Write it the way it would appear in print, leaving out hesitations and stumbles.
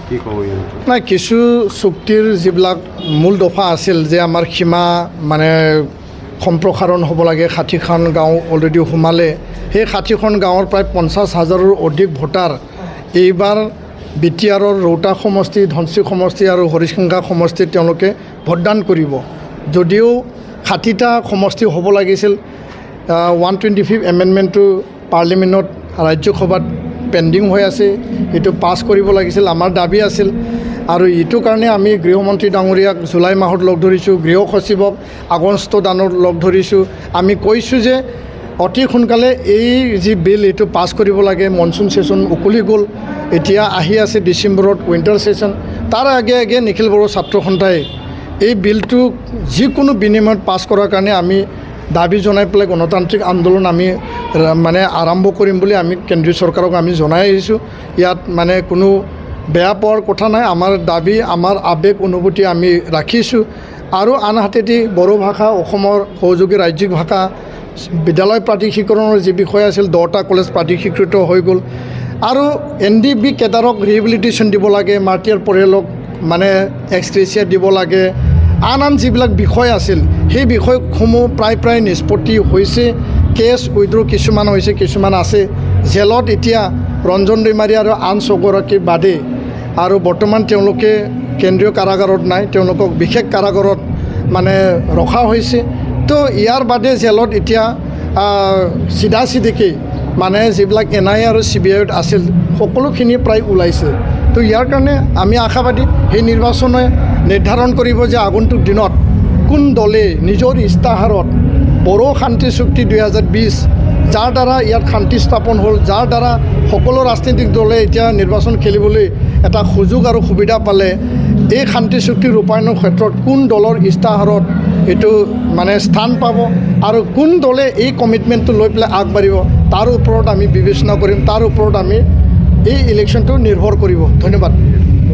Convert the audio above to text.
কি ক'ব নাই কিছু চুক্তিৰ যিবিলাক মূল দফা আছিল যে আমাৰ সীমা মানে সম্প্ৰসাৰণ হ'ব লাগে 60খন গাঁও অলৰেডি সোমালে সেই 60খন গাঁৱৰ প্ৰায় 50,000ৰো অধিক ভোটাৰ এইবাৰ বিটিআৰৰ ৰৌতা সমষ্টি ধনশিৰি সমষ্টি আৰু হৰিশিংগা সমষ্টিত তেওঁলোকে ভোটদান কৰিব যদিও 60টা সমষ্টি হ'ব লাগিছিল 125 এমেণ্ডমেণ্টটো পাৰ্লিমেণ্টত ৰাজ্যসভাত পেণ্ডিং হৈ আছে এইটো পাছ কৰিব লাগিছিল আমাৰ দাবী আছিল আৰু এইটো কাৰণে আমি গৃহমন্ত্ৰী ডাঙৰীয়াক জুলাই মাহত লগ ধৰিছোঁ গৃহ সচিবক আগষ্ট দানত লগ ধৰিছোঁ আমি কৈছোঁ যে অতি সোনকালে এই যি বিল এইটো পাছ কৰিব লাগে মনচুন ছেশ্যন উকলি গ'ল এতিয়া আহি আছে ডিচেম্বৰত উইণ্টাৰ ছেশ্যন তাৰ আগে আগে নিখিল বড়ো ছাত্ৰ সন্থাই এই বিলটো যিকোনো বিনিময়ত পাছ কৰাৰ কাৰণে আমি দাবী জনাই পেলাই গণতান্ত্ৰিক আন্দোলন আমি মানে আৰম্ভ কৰিম বুলি আমি কেন্দ্ৰীয় চৰকাৰক আমি জনাই আহিছোঁ ইয়াত মানে কোনো বেয়া পোৱাৰ কথা নাই আমাৰ দাবী আমাৰ আৱেগ অনুভূতি আমি ৰাখিছোঁ আৰু আনহাতেদি বড়ো ভাষা অসমৰ সহযোগী ৰাজ্যিক ভাষা বিদ্যালয় প্ৰাধিকৰণৰ যি বিষয় আছিল 10টা কলেজ প্ৰাধিকৃত হৈ গ'ল আৰু NDB কেডাৰক ৰিহেবিলিটেশ্যন দিব লাগে মাৰ্টিয়াৰ পৰিয়ালক মানে এক্সগ্ৰেচিয়া দিব লাগে আন যিবিলাক বিষয় আছিল সেই বিষয়সমূহ প্ৰায় নিষ্পত্তি হৈছে কেছ উইড্ৰ কিছুমান হৈছে কিছুমান আছে জেলত এতিয়া ৰঞ্জন দৈমাৰী আৰু আন 6গৰাকীৰ বাদে আৰু বৰ্তমান তেওঁলোকে কেন্দ্ৰীয় কাৰাগাৰত নাই তেওঁলোকক বিশেষ কাৰাগাৰত মানে ৰখা হৈছে তো ইয়াৰ বাদে জেলত এতিয়া চিধাচিধিকৈ মানে যিবিলাক NIA আৰু CBIত আছিল সকলোখিনি প্ৰায় ওলাইছে তো ইয়াৰ কাৰণে আমি আশাবাদী সেই নিৰ্বাচনে নিৰ্ধাৰণ কৰিব যে আগন্তুক দিনত কোন দলে নিজৰ ইস্তাহাৰত বড়ো শান্তি চুক্তি 2020 যাৰ দ্বাৰা ইয়াত শান্তি স্থাপন হ'ল যাৰ দ্বাৰা সকলো ৰাজনৈতিক দলে এতিয়া নিৰ্বাচন খেলিবলৈ এটা সুযোগ আৰু সুবিধা পালে এই শান্তি চুক্তি ৰূপায়ণৰ ক্ষেত্ৰত কোন দলৰ ইস্তাহাৰত এইটো মানে স্থান পাব আৰু কোন দলে এই কমিটমেণ্টটো লৈ পেলাই আগবাঢ়িব তাৰ ওপৰত আমি বিবেচনা কৰিম তাৰ ওপৰত আমি এই ইলেকশ্যনটো নিৰ্ভৰ কৰিব ধন্যবাদ